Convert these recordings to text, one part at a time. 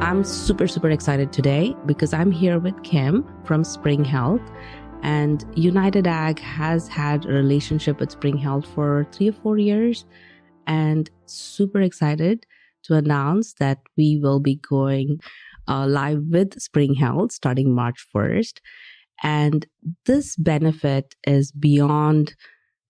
I'm super, super excited today because I'm here with Kim from Spring Health. And United Ag has had a relationship with Spring Health for 3 or 4 years. And super excited to announce that we will be going live with Spring Health starting March 1st. And this benefit is beyond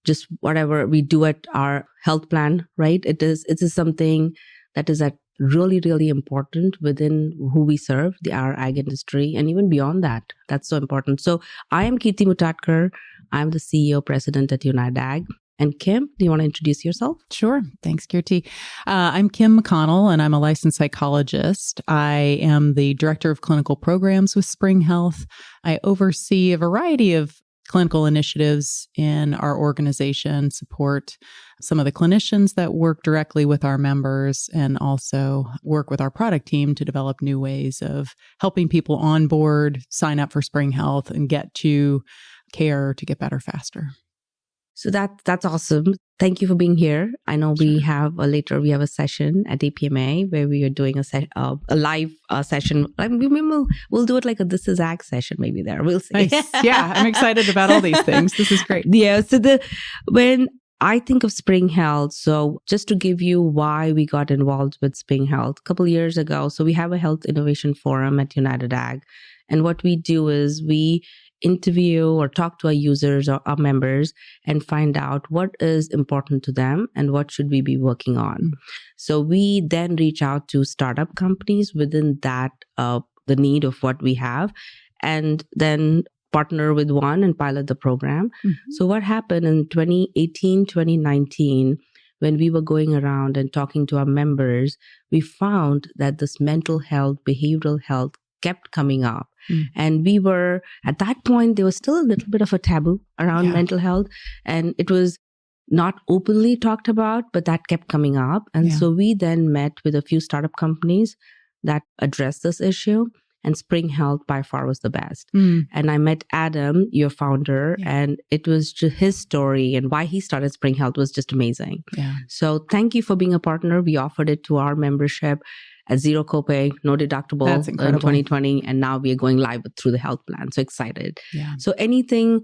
just whatever we do at our health plan, right? It is something that is really, really important within who we serve, our ag industry, and even beyond that. That's so important. So I am Kirti Mutatkar. I'm the CEO, president at United Ag. And Kim, do you want to introduce yourself? Sure. Thanks, Kirti. I'm Kim McConnell, and I'm a licensed psychologist. I am the director of clinical programs with Spring Health. I oversee a variety of clinical initiatives in our organization, support some of the clinicians that work directly with our members, and also work with our product team to develop new ways of helping people onboard, sign up for Spring Health, and get to care to get better faster. So that's awesome. Thank you for being here. I know we have a session at APMA where we are doing a live session. We'll do it like a This Is Ag session maybe there. We'll see. Nice. Yeah, I'm excited about all these things. This is great. Yeah. So when I think of Spring Health, so just to give you why we got involved with Spring Health a couple of years ago. So we have a health innovation forum at United Ag. And what we do is we interview or talk to our users or our members and find out what is important to them and what should we be working on. So we then reach out to startup companies within that, the need of what we have, and then partner with one and pilot the program. Mm-hmm. So what happened in 2018, 2019, when we were going around and talking to our members, we found that this mental health, behavioral health kept coming up. And we were, at that point, there was still a little bit of a taboo around mental health. And it was not openly talked about, but that kept coming up. And so we then met with a few startup companies that addressed this issue. And Spring Health by far was the best. And I met Adam, your founder, and it was just his story and why he started Spring Health was just amazing. Yeah. So thank you for being a partner. We offered it to our membership at zero copay, no deductible in 2020. And now we are going live through the health plan. So excited. Yeah. So anything,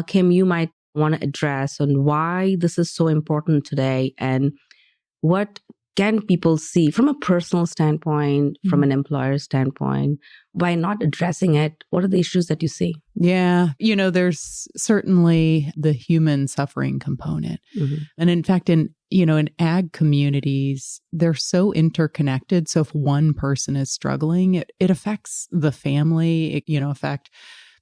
Kim, you might want to address on why this is so important today and what can people see from a personal standpoint, from an employer standpoint, by not addressing it? What are the issues that you see? Yeah. There's certainly the human suffering component. Mm-hmm. And in fact, in ag communities, they're so interconnected. So if one person is struggling, it affects the family, it, affect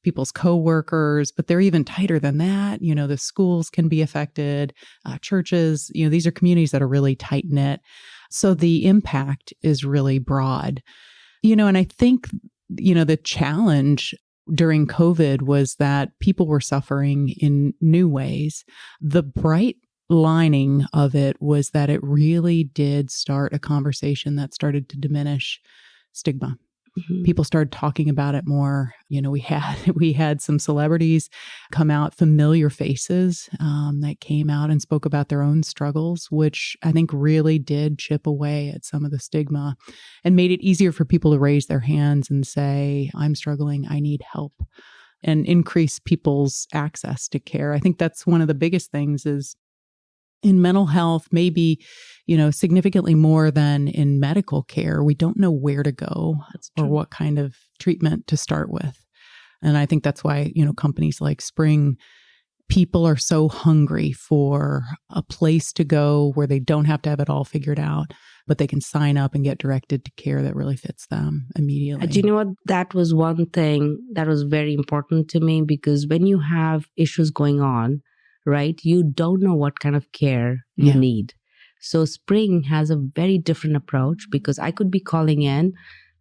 people's coworkers, but they're even tighter than that. The schools can be affected, churches, these are communities that are really tight knit. So the impact is really broad, and I think, the challenge during COVID was that people were suffering in new ways. The bright lining of it was that it really did start a conversation that started to diminish stigma. Mm-hmm. People started talking about it more. We had some celebrities come out, familiar faces that came out and spoke about their own struggles, which I think really did chip away at some of the stigma and made it easier for people to raise their hands and say, I'm struggling, I need help, and increase people's access to care. I think that's one of the biggest things is in mental health, maybe, significantly more than in medical care, we don't know where to go or what kind of treatment to start with. And I think that's why, companies like Spring, people are so hungry for a place to go where they don't have to have it all figured out, but they can sign up and get directed to care that really fits them immediately. Do you know what? That was one thing that was very important to me, because when you have issues going on, right, you don't know what kind of care you need. So Spring has a very different approach, because I could be calling in.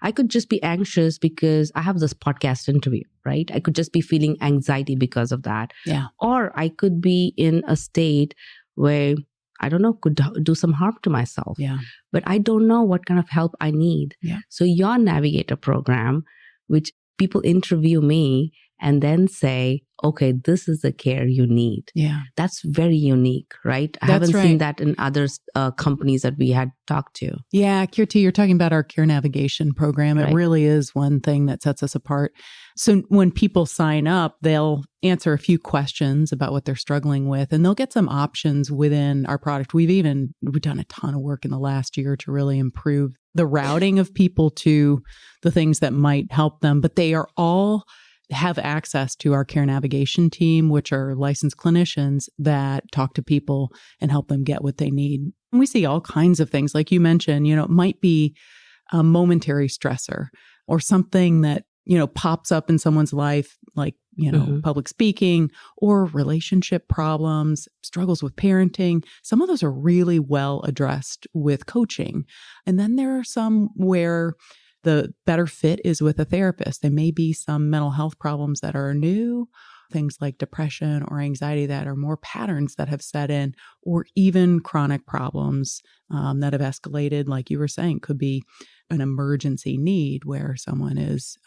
I could just be anxious because I have this podcast interview, right? I could just be feeling anxiety because of that. Yeah. Or I could be in a state where, I don't know, could do some harm to myself. Yeah. But I don't know what kind of help I need. Yeah. So your Navigator program, which people interview me and then say, okay, this is the care you need. Yeah. That's very unique, right? I haven't seen that in other companies that we had talked to. Yeah, Kirti, you're talking about our care navigation program. It really is one thing that sets us apart. So when people sign up, they'll answer a few questions about what they're struggling with, and they'll get some options within our product. We've done a ton of work in the last year to really improve the routing of people to the things that might help them, but they are all have access to our care navigation team, which are licensed clinicians that talk to people and help them get what they need. And we see all kinds of things. Like you mentioned, it might be a momentary stressor or something that, pops up in someone's life, like, public speaking or relationship problems, struggles with parenting. Some of those are really well addressed with coaching. And then there are some where the better fit is with a therapist. There may be some mental health problems that are new, things like depression or anxiety that are more patterns that have set in, or even chronic problems that have escalated, like you were saying, could be an emergency need where someone is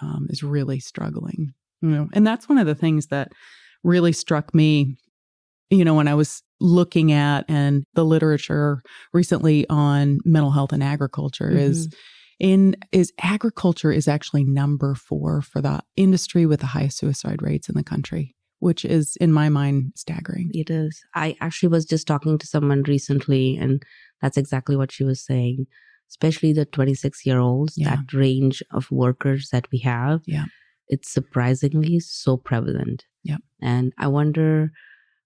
really struggling. And that's one of the things that really struck me, when I was looking at and the literature recently on mental health and agriculture is agriculture is actually number 4 for the industry with the highest suicide rates in the country, which is, in my mind, staggering. It is. I actually was just talking to someone recently, and that's exactly what she was saying, especially the 26-year-olds, that range of workers that we have. Yeah. It's surprisingly so prevalent. Yeah. And I wonder,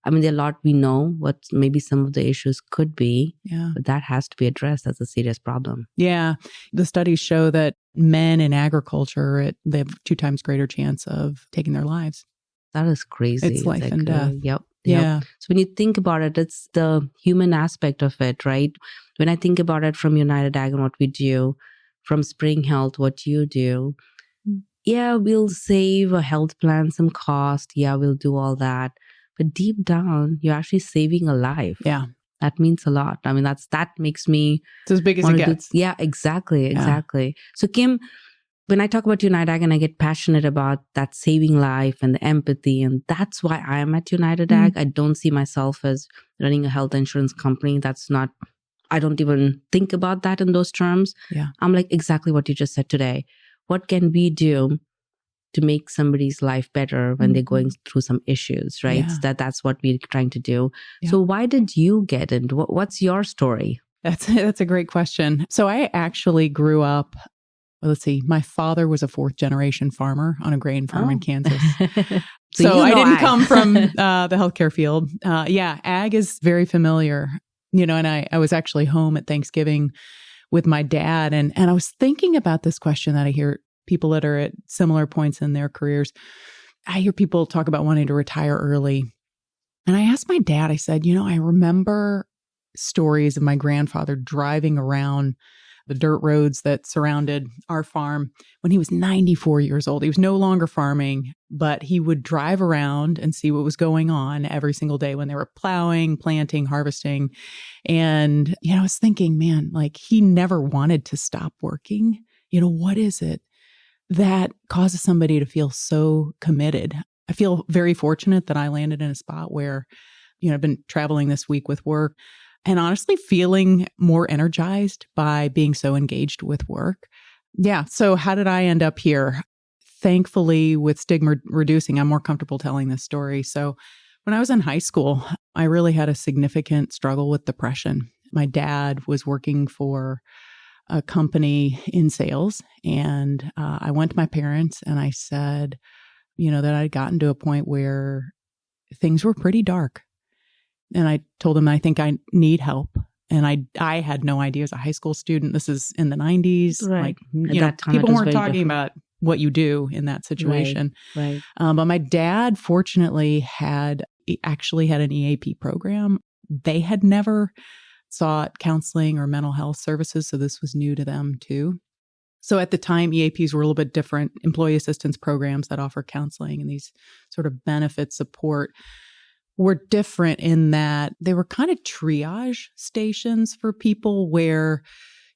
there are a lot we know what maybe some of the issues could be, but that has to be addressed as a serious problem. Yeah. The studies show that men in agriculture, they have 2 times greater chance of taking their lives. That is crazy. It's life and death. Yep. Yeah. So when you think about it, it's the human aspect of it, right? When I think about it from United Ag and what we do, from Spring Health, what you do, we'll save a health plan some cost. We'll do all that. But deep down, you're actually saving a life. Yeah. That means a lot. That makes me... It's as big as it gets. Yeah, exactly. So Kim, when I talk about United Ag and I get passionate about that saving life and the empathy, and that's why I am at United Ag. I don't see myself as running a health insurance company. I don't even think about that in those terms. Yeah. I'm like exactly what you just said today. What can we do to make somebody's life better when they're going through some issues, right? Yeah. That's what we're trying to do. Yeah. So why did you get into what's your story? That's a great question. So I actually grew up, my father was a 4th generation farmer on a grain farm in Kansas. So I didn't come from the healthcare field. Ag is very familiar, and I was actually home at Thanksgiving with my dad. And I was thinking about this question that I hear people that are at similar points in their careers. I hear people talk about wanting to retire early. And I asked my dad, I said, I remember stories of my grandfather driving around the dirt roads that surrounded our farm when he was 94 years old. He was no longer farming, but he would drive around and see what was going on every single day when they were plowing, planting, harvesting. And, I was thinking, man, he never wanted to stop working. What is it that causes somebody to feel so committed? I feel very fortunate that I landed in a spot where, I've been traveling this week with work and honestly feeling more energized by being so engaged with work. Yeah. So how did I end up here? Thankfully, with stigma reducing, I'm more comfortable telling this story. So when I was in high school, I really had a significant struggle with depression. My dad was working for a company in sales. And I went to my parents and I said, that I'd gotten to a point where things were pretty dark. And I told them, I think I need help. And I had no idea as a high school student. This is in the 90s. Right. People weren't talking about what you do in that situation. Right. But my dad, fortunately, actually had an EAP program. They had never sought counseling or mental health services. So this was new to them too. So at the time, EAPs were a little bit different, employee assistance programs that offer counseling and these sort of benefit support were different in that they were kind of triage stations for people where,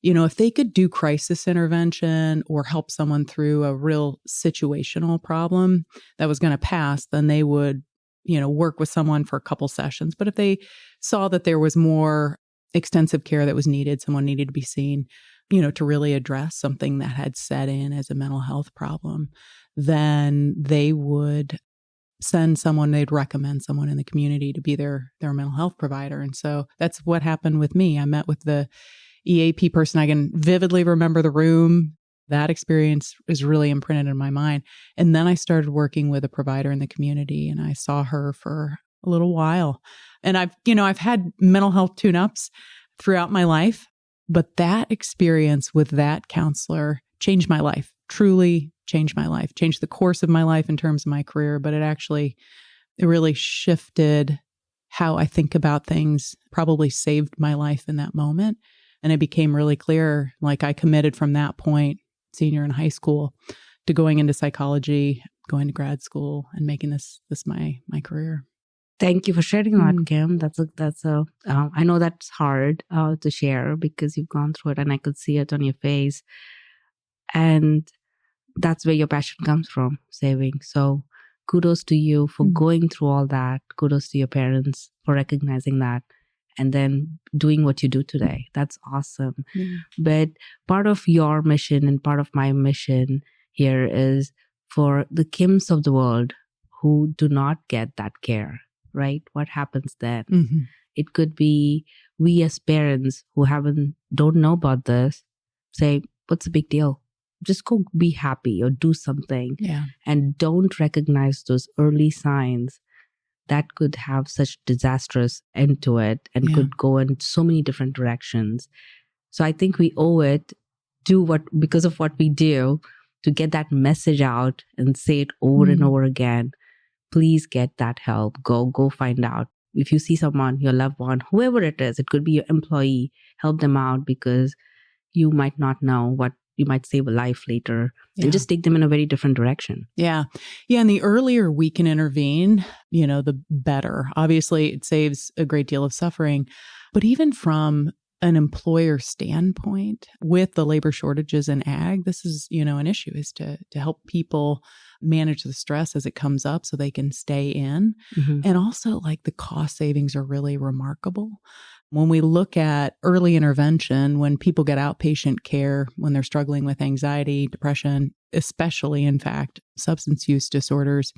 if they could do crisis intervention or help someone through a real situational problem that was going to pass, then they would, work with someone for a couple sessions. But if they saw that there was more extensive care that was needed, someone needed to be seen, to really address something that had set in as a mental health problem, then they would they'd recommend someone in the community to be their mental health provider. And so that's what happened with me. I met with the EAP person. I can vividly remember the room. That experience is really imprinted in my mind. And then I started working with a provider in the community, and I saw her for a little while. And I've had mental health tune-ups throughout my life, but that experience with that counselor changed my life, truly changed my life, changed the course of my life in terms of my career, but it really shifted how I think about things, probably saved my life in that moment. And it became really clear, like I committed from that point, senior in high school, to going into psychology, going to grad school, and making this my career. Thank you for sharing that, Kim. I know that's hard to share because you've gone through it, and I could see it on your face. And that's where your passion comes from, saving. So kudos to you for going through all that. Kudos to your parents for recognizing that and then doing what you do today. That's awesome. But part of your mission and part of my mission here is for the Kims of the world who do not get that care, right? What happens then? It could be we as parents who don't know about this say, what's the big deal? Just go be happy or do something. And don't recognize those early signs that could have such disastrous end to it and could go in so many different directions. So I think we owe it because of what we do, to get that message out and say it over and over again. Please get that help. Go find out. If you see someone, your loved one, whoever it is, it could be your employee, help them out because you might not know what you might save a life later and just take them in a very different direction. Yeah. And the earlier we can intervene, the better. Obviously, it saves a great deal of suffering. But even from an employer standpoint, with the labor shortages in ag, this is, an issue, is to help people manage the stress as it comes up so they can stay in. And also, like, the cost savings are really remarkable. When we look at early intervention, when people get outpatient care, when they're struggling with anxiety, depression, especially, in fact, substance use disorders,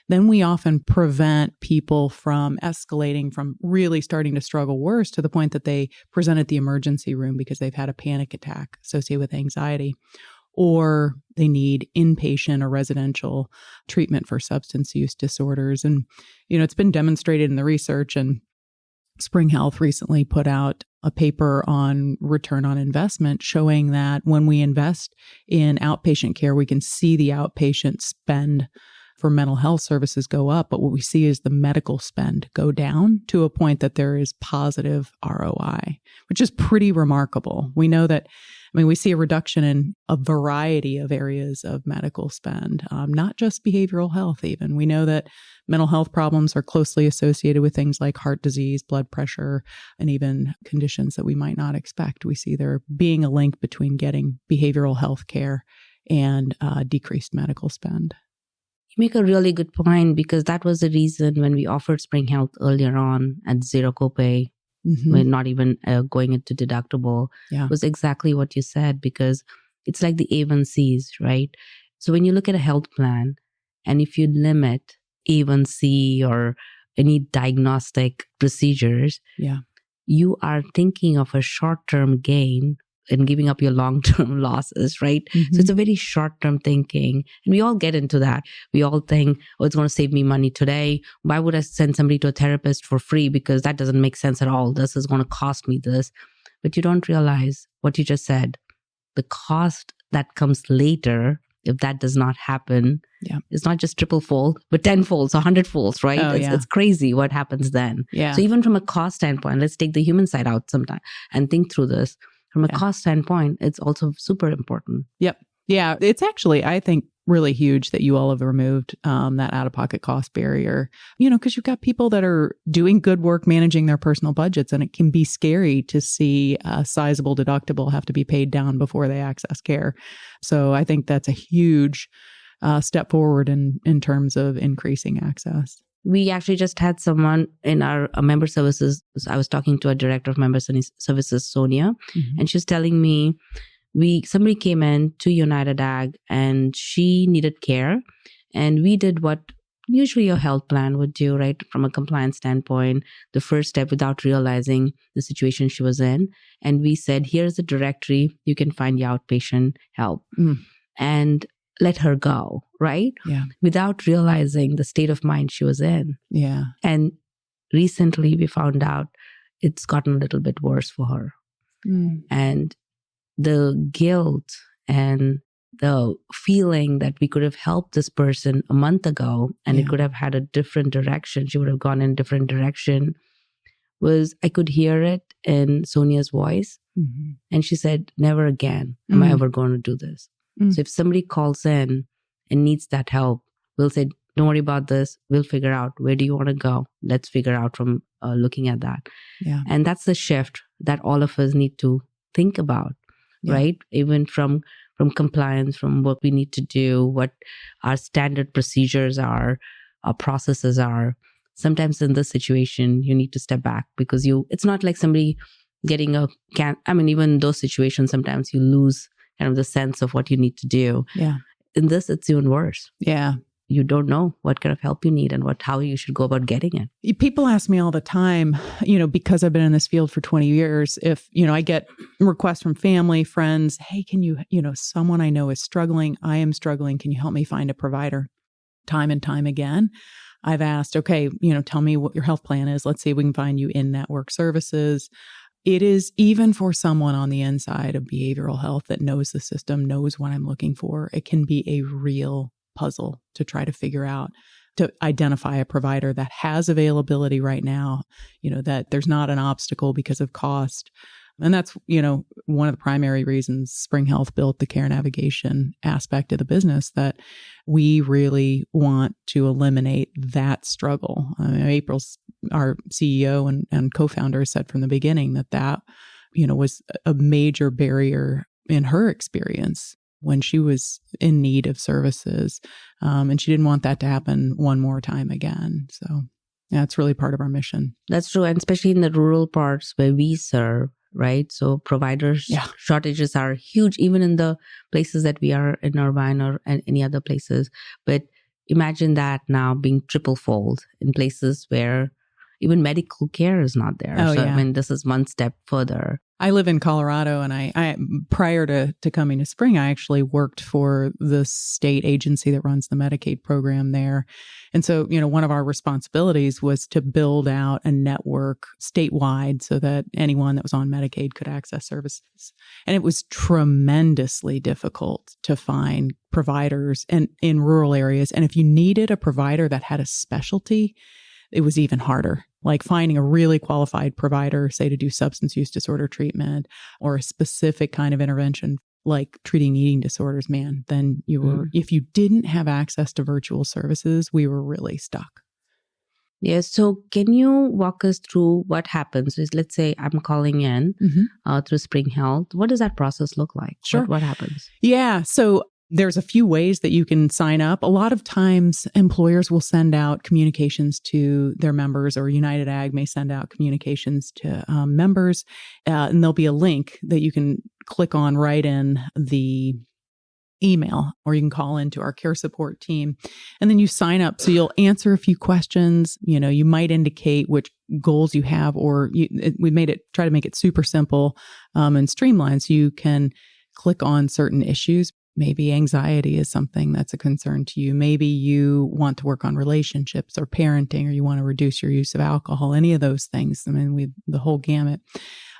then we often prevent people from escalating, from really starting to struggle worse to the point that they present at the emergency room because they've had a panic attack associated with anxiety, or they need inpatient or residential treatment for substance use disorders. And, it's been demonstrated in the research, and Spring Health recently put out a paper on return on investment showing that when we invest in outpatient care, we can see the outpatient spend for mental health services go up, but what we see is the medical spend go down to a point that there is positive ROI, which is pretty remarkable. We know that, we see a reduction in a variety of areas of medical spend, not just behavioral health even. We know that mental health problems are closely associated with things like heart disease, blood pressure, and even conditions that we might not expect. We see there being a link between getting behavioral health care and decreased medical spend. You make a really good point, because that was the reason when we offered Spring Health earlier on at zero copay, we're not even going into deductible, was exactly what you said, because it's like the A1Cs, right? So when you look at a health plan, and if you limit A1C or any diagnostic procedures, you are thinking of a short-term gain and giving up your long-term losses, right? So it's a very short-term thinking. And we all get into that. We all think, it's going to save me money today. Why would I send somebody to a therapist for free? Because that doesn't make sense at all. This is going to cost me this. But you don't realize what you just said. The cost that comes later, if that does not happen, it's not just triple fold, but 10 folds, 100 folds, right? It's crazy what happens then. So even from a cost standpoint, let's take the human side out sometime and think through this. From a cost standpoint, it's also super important. It's actually, I think, really huge that you all have removed that out-of-pocket cost barrier, because you've got people that are doing good work managing their personal budgets, and it can be scary to see a sizable deductible have to be paid down before they access care. So I think that's a huge step forward in terms of increasing access. We actually just had someone in our member services. I was talking to a director of member services, Sonia, and she was telling me somebody came in to United Ag and she needed care. And we did what usually your health plan would do, right? From a compliance standpoint, the first step without realizing the situation she was in. And we said, here's a directory. You can find the outpatient help. And let her go, right? Yeah. Without realizing the state of mind she was in. Yeah. And recently we found out it's gotten a little bit worse for her. And the guilt and the feeling that we could have helped this person a month ago and it could have had a different direction, she would have gone in a different direction, I could hear it in Sonia's voice. And she said, never again am I ever going to do this. So if somebody calls in and needs that help, we'll say, don't worry about this. We'll figure out, where do you want to go? Let's figure out from looking at that. Yeah. And that's the shift that all of us need to think about, right? Even from compliance, from what we need to do, what our standard procedures are, our processes are. Sometimes in this situation, you need to step back because it's not like somebody getting even in those situations, sometimes you lose kind of the sense of what you need to do. Yeah. In this, it's even worse. Yeah. You don't know what kind of help you need and how you should go about getting it. People ask me all the time, because I've been in this field for 20 years, if, I get requests from family, friends, hey, can you, someone I know is struggling, I am struggling, can you help me find a provider? Time and time again, I've asked, okay, tell me what your health plan is. Let's see if we can find you in-network services. It is, even for someone on the inside of behavioral health that knows the system, knows what I'm looking for, it can be a real puzzle to try to figure out, to identify a provider that has availability right now, that there's not an obstacle because of cost. And that's, one of the primary reasons Spring Health built the care navigation aspect of the business, that we really want to eliminate that struggle. April's, our CEO and co-founder, said from the beginning that was a major barrier in her experience when she was in need of services. And she didn't want that to happen one more time again. So yeah, it's really part of our mission. That's true. And especially in the rural parts where we serve, right? So providers shortages are huge, even in the places that we are in Irvine or any other places. But imagine that now being triple fold in places where even medical care is not there. This is one step further. I live in Colorado, and I prior to coming to Spring, I actually worked for the state agency that runs the Medicaid program there. And so, one of our responsibilities was to build out a network statewide so that anyone that was on Medicaid could access services. And it was tremendously difficult to find providers in rural areas. And if you needed a provider that had a specialty, it was even harder. Like finding a really qualified provider, say to do substance use disorder treatment or a specific kind of intervention like treating eating disorders, then you were, if you didn't have access to virtual services, we were really stuck. Yes. So can you walk us through what happens? Let's say I'm calling in through Spring Health. What does that process look like? Sure. What happens? Yeah. So there's a few ways that you can sign up. A lot of times employers will send out communications to their members, or United Ag may send out communications to members. And there'll be a link that you can click on right in the email, or you can call into our care support team, and then you sign up. So you'll answer a few questions. You might indicate which goals you have, or we try to make it super simple and streamlined. So you can click on certain issues. Maybe anxiety is something that's a concern to you. Maybe you want to work on relationships or parenting, or you want to reduce your use of alcohol, any of those things. The whole gamut.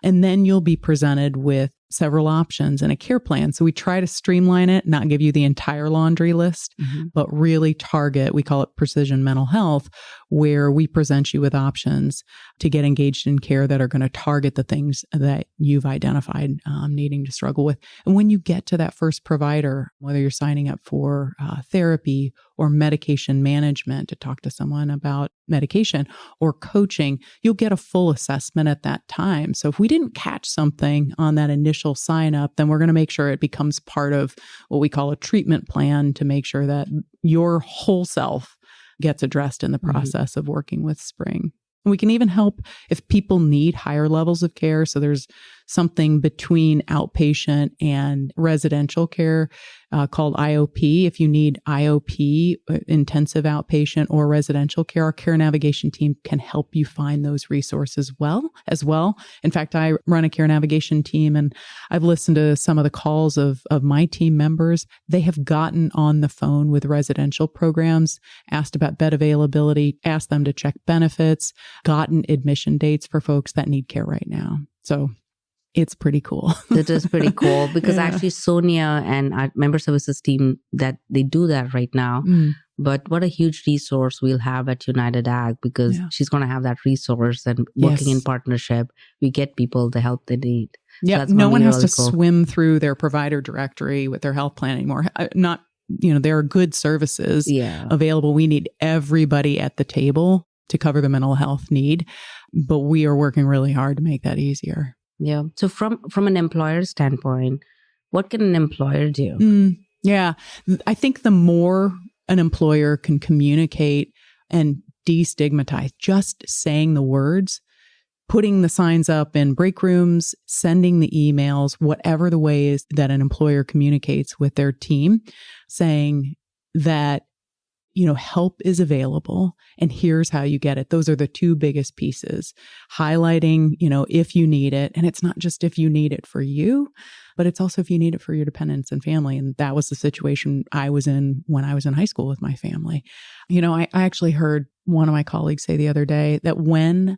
And then you'll be presented with several options and a care plan. So we try to streamline it, not give you the entire laundry list, but really target, we call it precision mental health, where we present you with options to get engaged in care that are going to target the things that you've identified needing to struggle with. And when you get to that first provider, whether you're signing up for therapy or medication management to talk to someone about medication or coaching, you'll get a full assessment at that time. So if we didn't catch something on that initial sign up, then we're going to make sure it becomes part of what we call a treatment plan to make sure that your whole self gets addressed in the process of working with Spring. And we can even help if people need higher levels of care. So there's something between outpatient and residential care called IOP. If you need IOP, intensive outpatient or residential care, our care navigation team can help you find those resources as well. In fact, I run a care navigation team, and I've listened to some of the calls of my team members. They have gotten on the phone with residential programs, asked about bed availability, asked them to check benefits, gotten admission dates for folks that need care right now. So it's pretty cool. It is pretty cool because actually Sonia and our member services team, that they do that right now. But what a huge resource we'll have at United Ag, because she's going to have that resource, and working in partnership, we get people the help they need. Yeah, no one has to swim through their provider directory with their health plan anymore. There are good services available. We need everybody at the table to cover the mental health need, but we are working really hard to make that easier. Yeah. So from an employer standpoint, what can an employer do? I think the more an employer can communicate and destigmatize, just saying the words, putting the signs up in break rooms, sending the emails, whatever the way is that an employer communicates with their team, saying that, help is available and here's how you get it. Those are the two biggest pieces. Highlighting, if you need it. And it's not just if you need it for you, but it's also if you need it for your dependents and family. And that was the situation I was in when I was in high school with my family. I actually heard one of my colleagues say the other day that when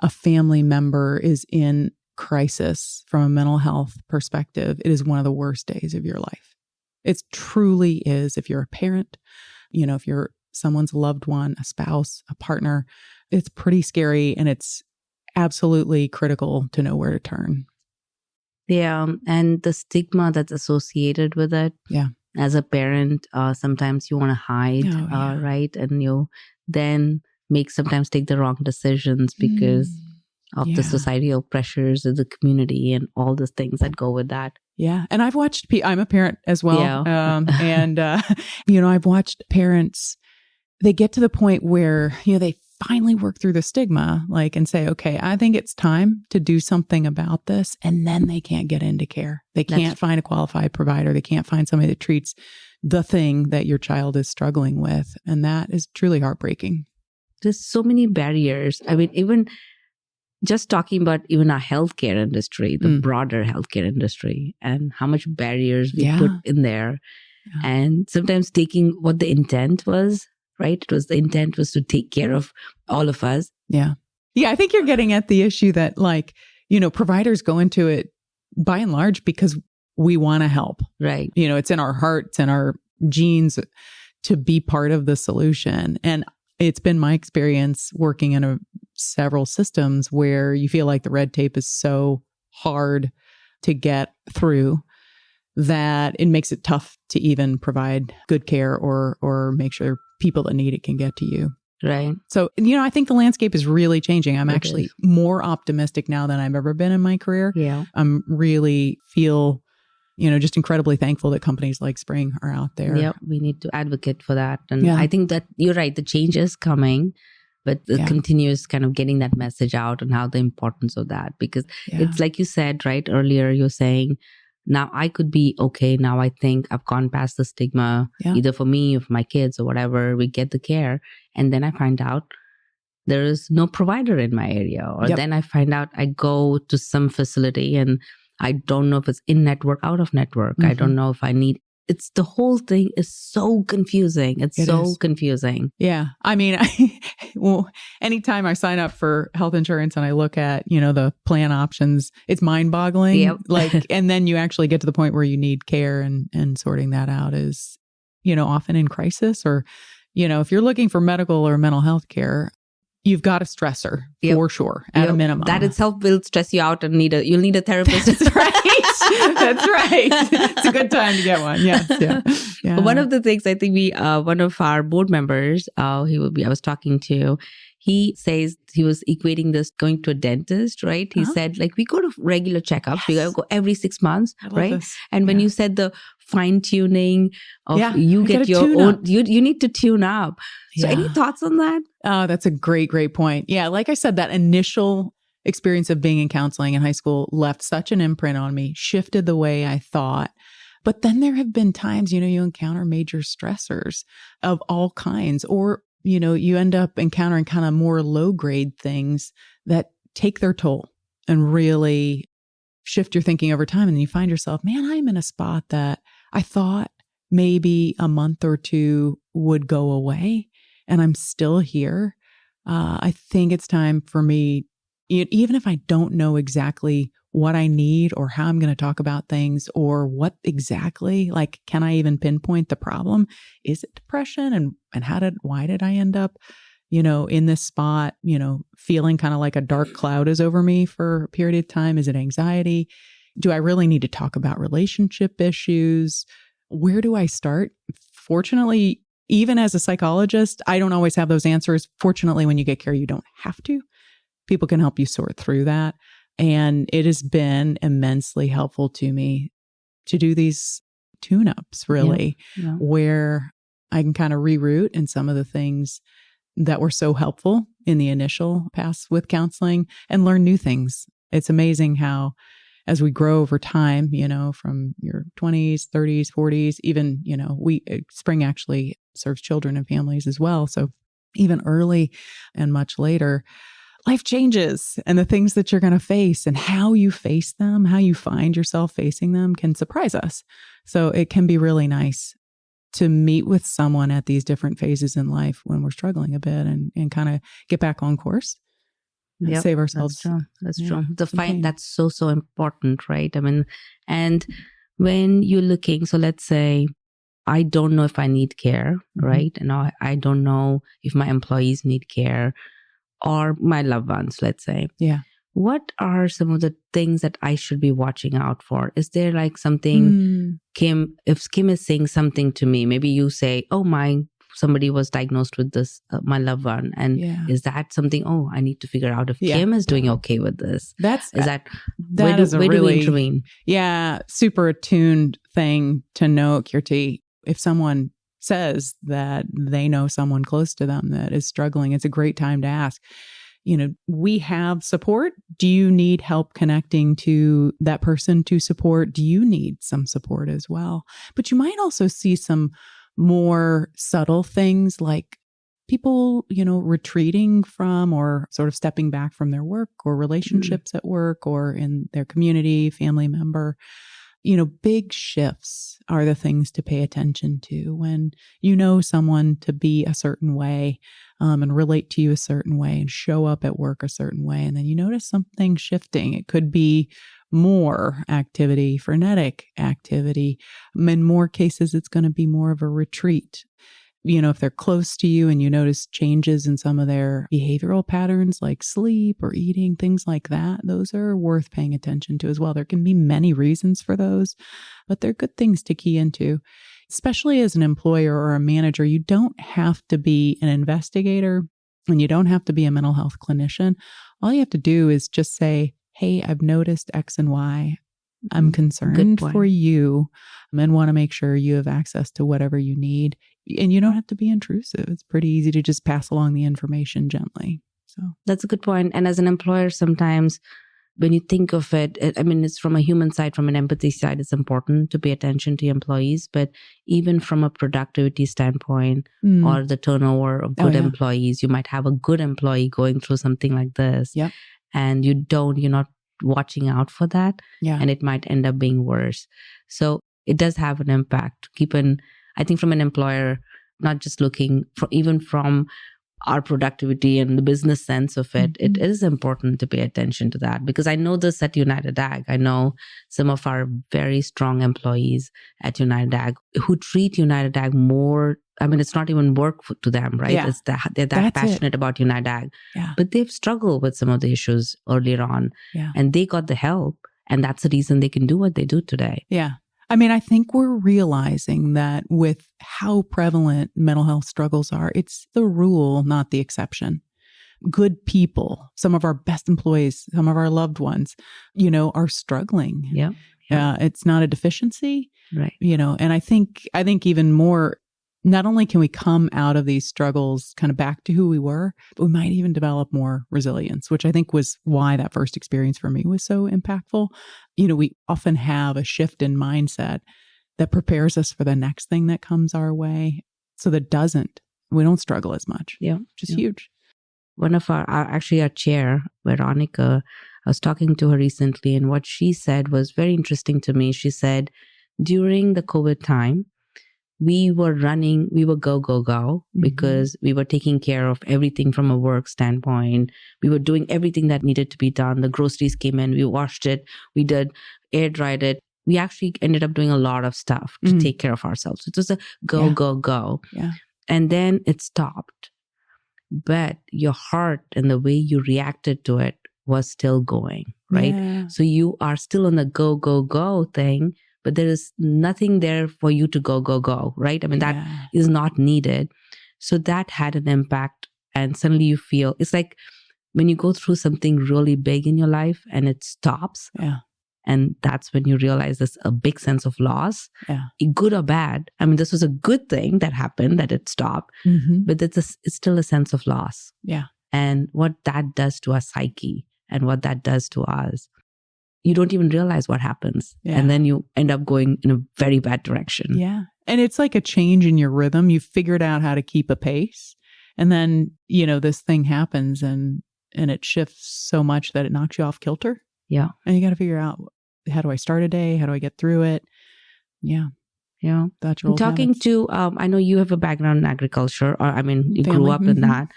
a family member is in crisis from a mental health perspective, it is one of the worst days of your life. It truly is. If you're a parent, if you're someone's loved one, a spouse, a partner, it's pretty scary, and it's absolutely critical to know where to turn. Yeah. And the stigma that's associated with it. Yeah. As a parent, sometimes you want to hide, right? And you then sometimes take the wrong decisions because of the societal pressures of the community and all the things that go with that. Yeah. And I've watched, I'm a parent as well. Yeah. I've watched parents, they get to the point where, they finally work through the stigma, and say, okay, I think it's time to do something about this. And then they can't get into care. They can't find a qualified provider. They can't find somebody that treats the thing that your child is struggling with. And that is truly heartbreaking. There's so many barriers. I mean, even just talking about even our healthcare industry, the broader healthcare industry, and how much barriers we put in there. Yeah. And sometimes taking what the intent was, right? The intent was to take care of all of us. Yeah. Yeah. I think you're getting at the issue that providers go into it by and large because we want to help. Right. It's in our hearts and our genes to be part of the solution. And it's been my experience working in several systems where you feel like the red tape is so hard to get through that it makes it tough to even provide good care or make sure people that need it can get to you. Right. So, I think the landscape is really changing. I'm actually more optimistic now than I've ever been in my career. Yeah. I'm really feel just incredibly thankful that companies like Spring are out there. Yeah, we need to advocate for that. And I think that you're right, the change is coming, but the continuous kind of getting that message out and how the importance of that. Because it's like you said, right, earlier, you're saying, now I could be okay. Now I think I've gone past the stigma, either for me or for my kids or whatever. We get the care. And then I find out there is no provider in my area. Or then I find out I go to some facility and I don't know if it's in network, out of network. I don't know if I need it's the whole thing is so confusing. It's so is. confusing. Yeah. I mean, well, anytime I sign up for health insurance and I look at, the plan options, it's mind boggling. Yep. And then you actually get to the point where you need care and sorting that out is, often in crisis or, if you're looking for medical or mental health care, you've got a stressor for sure at a minimum. That itself will stress you out and you'll need a therapist. That's right. That's right. It's a good time to get one. Yes. Yeah. One of the things I think one of our board members, I was talking to, he says he was equating this going to a dentist, right? He said, we go to regular checkups. We go every 6 months, right? This. And when you said the fine tuning of you get your own, you need to tune up. So any thoughts on that? Oh, that's a great point. Yeah. Like I said, that initial experience of being in counseling in high school left such an imprint on me, shifted the way I thought. But then there have been times, you encounter major stressors of all kinds, or, you end up encountering kind of more low grade things that take their toll and really shift your thinking over time. And you find yourself, man, I'm in a spot that I thought maybe a month or two would go away and I'm still here. I think it's time for me, even if I don't know exactly what I need or how I'm going to talk about things or what exactly, can I even pinpoint the problem? Is it depression? And why did I end up, in this spot, feeling kind of like a dark cloud is over me for a period of time? Is it anxiety? Do I really need to talk about relationship issues? Where do I start? Fortunately, even as a psychologist, I don't always have those answers. Fortunately, when you get care, you don't have to. People can help you sort through that. And it has been immensely helpful to me to do these tune-ups, really, where I can kind of reroute in some of the things that were so helpful in the initial pass with counseling and learn new things. It's amazing how, as we grow over time, from your 20s, 30s, 40s, even, Spring actually serves children and families as well. So even early and much later, life changes, and the things that you're going to face and how you face them, how you find yourself facing them can surprise us. So it can be really nice to meet with someone at these different phases in life when we're struggling a bit and kind of get back on course. Save ourselves. That's true. That's so important, right? I mean, and when you're looking, so let's say I don't know if I need care, right? And I don't know if my employees need care or my loved ones, let's say. Yeah. What are some of the things that I should be watching out for? Is there something, Kim, if Kim is saying something to me, maybe you say, somebody was diagnosed with this, my loved one. And is that something, I need to figure out if Kim is doing okay with this? Where do we intervene? Yeah, super attuned thing to know, Kirti. If someone says that they know someone close to them that is struggling, it's a great time to ask, we have support. Do you need help connecting to that person to support? Do you need some support as well? But you might also see some more subtle things like people, retreating from or sort of stepping back from their work or relationships at work or in their community, family member. Big shifts are the things to pay attention to when someone to be a certain way and relate to you a certain way and show up at work a certain way. And then you notice something shifting. It could be more activity, frenetic activity. In more cases, it's going to be more of a retreat. If they're close to you and you notice changes in some of their behavioral patterns like sleep or eating, things like that, those are worth paying attention to as well. There can be many reasons for those, but they're good things to key into. Especially as an employer or a manager, you don't have to be an investigator and you don't have to be a mental health clinician. All you have to do is just say, hey, I've noticed X and Y. I'm concerned for you and want to make sure you have access to whatever you need. And you don't have to be intrusive. It's pretty easy to just pass along the information gently. So that's a good point. And as an employer, sometimes when you think of it, it's from a human side, from an empathy side, it's important to pay attention to your employees. But even from a productivity standpoint or the turnover of good employees, you might have a good employee going through something like this. Yep. And you're not watching out for that. Yeah. And it might end up being worse. So it does have an impact. I think from an employer, not just looking for, even from our productivity and the business sense of it, it is important to pay attention to that. Because I know this at United Ag. I know some of our very strong employees at United Ag who treat United Ag more. I mean, it's not even work to them, right? Yeah. It's they're that passionate about United Ag. Yeah. But they've struggled with some of the issues earlier on. Yeah. And they got the help. And that's the reason they can do what they do today. Yeah. I mean, I think we're realizing that with how prevalent mental health struggles are, it's the rule, not the exception. Good people, some of our best employees, some of our loved ones, are struggling. Yeah. It's not a deficiency, right? And I think even more, not only can we come out of these struggles kind of back to who we were, but we might even develop more resilience, which I think was why that first experience for me was so impactful. We often have a shift in mindset that prepares us for the next thing that comes our way so that we don't struggle as much. Yeah. Which is huge. One of our chair, Veronica, I was talking to her recently, and what she said was very interesting to me. She said, during the COVID time, we were go, because we were taking care of everything from a work standpoint. We were doing everything that needed to be done. The groceries came in, we washed it, we did air dried it. We actually ended up doing a lot of stuff to take care of ourselves. It was a go. Yeah. And then it stopped. But your heart and the way you reacted to it was still going, right? Yeah. So you are still on the go thing, but there is nothing there for you to go, right? I mean, that is not needed. So that had an impact. And suddenly you feel, it's like when you go through something really big in your life and it stops. Yeah. And that's when you realize there's a big sense of loss, good or bad. I mean, this was a good thing that happened, that it stopped, but it's still a sense of loss. Yeah. And what that does to our psyche and what that does to us, you don't even realize what happens. Yeah. And then you end up going in a very bad direction. Yeah. And it's like a change in your rhythm. You've figured out how to keep a pace. And then, this thing happens and it shifts so much that it knocks you off kilter. Yeah. And you got to figure out, how do I start a day? How do I get through it? Yeah. Yeah. That's your talking habits. To, I know you have a background in agriculture, or you grew up in that.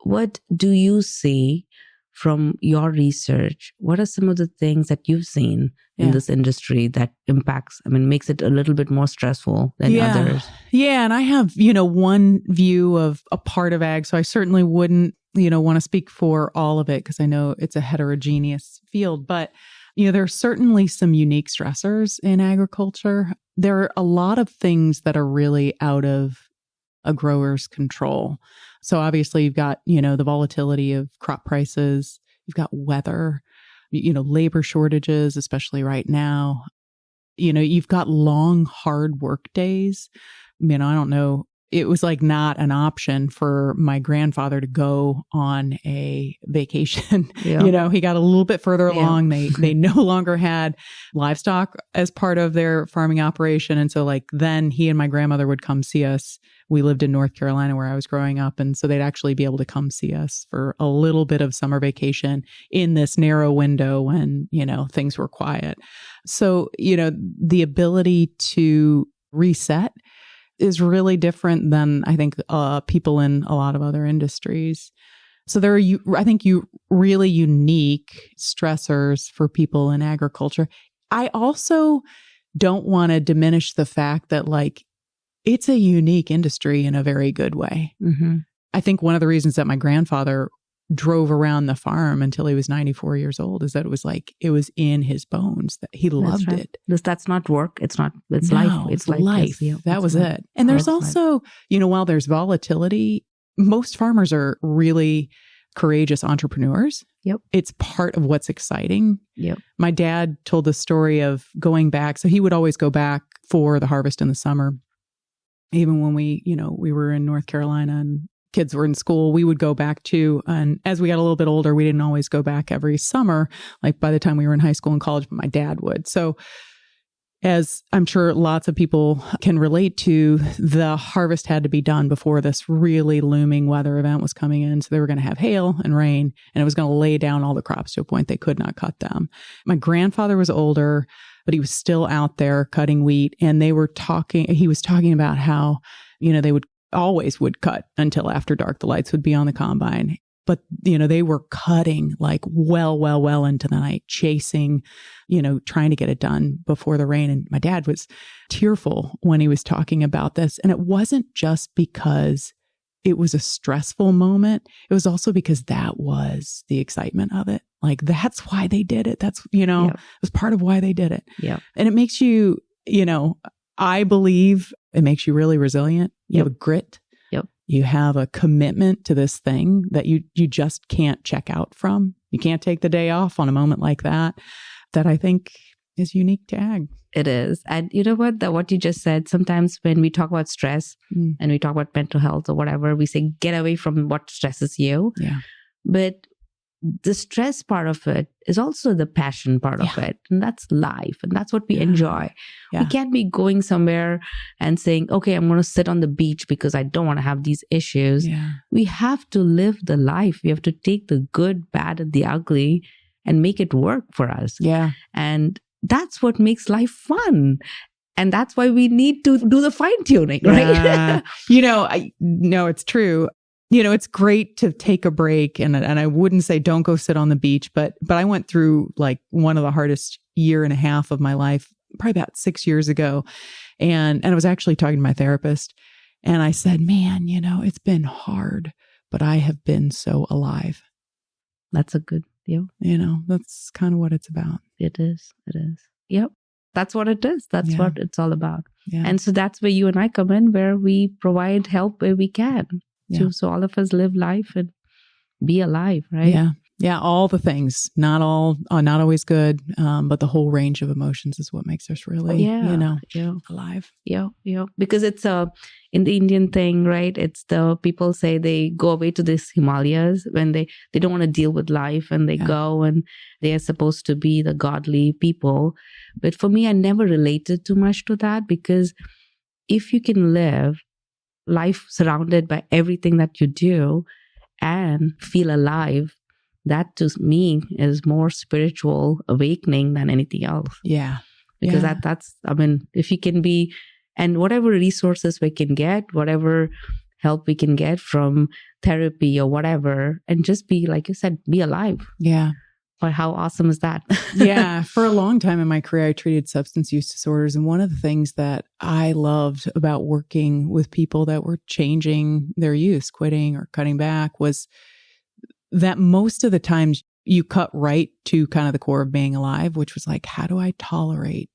What do you see from your research? What are some of the things that you've seen in this industry that makes it a little bit more stressful than others? Yeah. And I have, one view of a part of ag. So I certainly wouldn't, want to speak for all of it because I know it's a heterogeneous field, but there are certainly some unique stressors in agriculture. There are a lot of things that are really out of a grower's control. So obviously you've got, the volatility of crop prices, you've got weather, labor shortages, especially right now. You've got long, hard work days. I don't know. It was like not an option for my grandfather to go on a vacation. Yeah. He got a little bit further along. They no longer had livestock as part of their farming operation. And so then he and my grandmother would come see us. We lived in North Carolina where I was growing up. And so they'd actually be able to come see us for a little bit of summer vacation in this narrow window when, things were quiet. So, the ability to reset is really different than I think people in a lot of other industries. So there are, I think, really unique stressors for people in agriculture. I also don't want to diminish the fact that it's a unique industry in a very good way. Mm-hmm. I think one of the reasons that my grandfather drove around the farm until he was 94 years old is that it was in his bones, that he loved it. That's not work. It's life. It's life. That was it. And there's also, while there's volatility, most farmers are really courageous entrepreneurs. Yep. It's part of what's exciting. Yep. My dad told the story of going back. So he would always go back for the harvest in the summer. Even when we were in North Carolina and kids were in school, we would go back too. And as we got a little bit older, we didn't always go back every summer, by the time we were in high school and college, but my dad would. So as I'm sure lots of people can relate to, the harvest had to be done before this really looming weather event was coming in. So they were going to have hail and rain, and it was going to lay down all the crops to a point they could not cut them. My grandfather was older, but he was still out there cutting wheat. And he was talking about how, they would cut until after dark. The lights would be on the combine. But, they were cutting like well into the night, chasing, trying to get it done before the rain. And my dad was tearful when he was talking about this. And it wasn't just because it was a stressful moment. It was also because that was the excitement of it. Like, that's why they did it. That's, It was part of why they did it. Yeah. And it makes you, I believe it makes you really resilient. You have a grit. You have a commitment to this thing that you just can't check out from. You can't take the day off on a moment like that I think is unique to ag. It is. And you know what you just said, sometimes when we talk about stress and we talk about mental health or whatever, we say, get away from what stresses you. Yeah. But the stress part of it is also the passion part of it. And that's life. And that's what we enjoy. Yeah. We can't be going somewhere and saying, okay, I'm going to sit on the beach because I don't want to have these issues. Yeah. We have to live the life. We have to take the good, bad, and the ugly and make it work for us. Yeah. And that's what makes life fun. And that's why we need to do the fine tuning, right? No, it's true. It's great to take a break, and I wouldn't say don't go sit on the beach, but I went through like one of the hardest year and a half of my life, probably about 6 years ago. And I was actually talking to my therapist, and I said, man, it's been hard, but I have been so alive. That's a good deal. That's kind of what it's about. It is. Yep. That's what it is. That's what it's all about. Yeah. And so that's where you and I come in, where we provide help where we can. So all of us live life and be alive, right? Yeah. Yeah. All the things, not always good. But the whole range of emotions is what makes us really, alive. Yeah. Because it's in the Indian thing, right? It's the people say they go away to this Himalayas when they don't want to deal with life, and they go and they are supposed to be the godly people. But for me, I never related too much to that, because if you can live life surrounded by everything that you do and feel alive, that to me is more spiritual awakening than anything else. Yeah. Because that's, if you can be, and whatever resources we can get, whatever help we can get from therapy or whatever, and just be, like you said, be alive. Yeah. Or how awesome is that? Yeah. For a long time in my career, I treated substance use disorders. And one of the things that I loved about working with people that were changing their use, quitting or cutting back, was that most of the times you cut right to kind of the core of being alive, which was like, how do I tolerate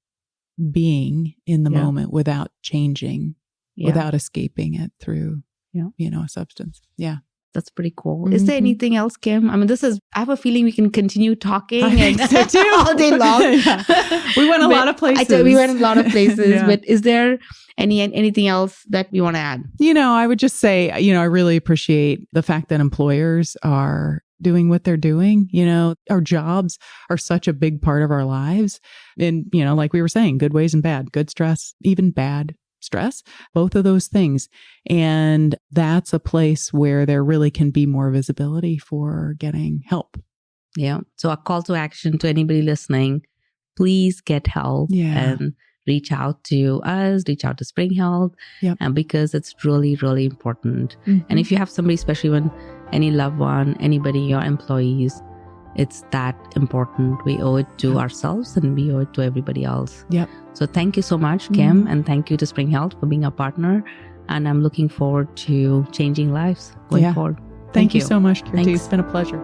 being in the moment without changing, without escaping it through, a substance? Yeah. That's pretty cool. Mm-hmm. Is there anything else, Kim? I have a feeling we can continue talking all day long. We went a lot of places. We went a lot of places, but is there anything else that we want to add? I would just say, I really appreciate the fact that employers are doing what they're doing. Our jobs are such a big part of our lives. And, like we were saying, good ways and bad, good stress, even bad stress, both of those things. And that's a place where there really can be more visibility for getting help. Yeah. So a call to action to anybody listening, please get help and reach out to us, reach out to Spring Health, and because it's really, really important. Mm-hmm. And if you have somebody, especially when any loved one, anybody, your employees, it's that important. We owe it to ourselves and we owe it to everybody else. Yep. So thank you so much, Kim, and thank you to Spring Health for being a partner. And I'm looking forward to changing lives going forward. Thank you so much, Kirti. It's been a pleasure.